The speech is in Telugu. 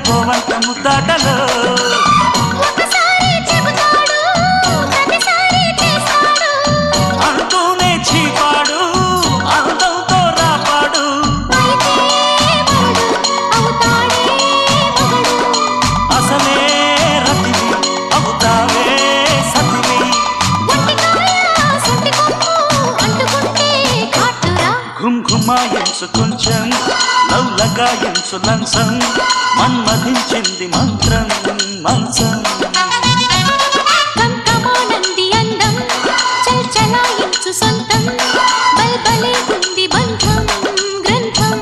పోవంత ముద్దాటలో అంటూనే చీపాడు అందంతో రాపాడు అసలే రతివి అవుతావే సతివి ఘుంఘుమాయించు కొంచెం లవ్లగాయించు లంచం మన్మధించింది మంత్రం మంచం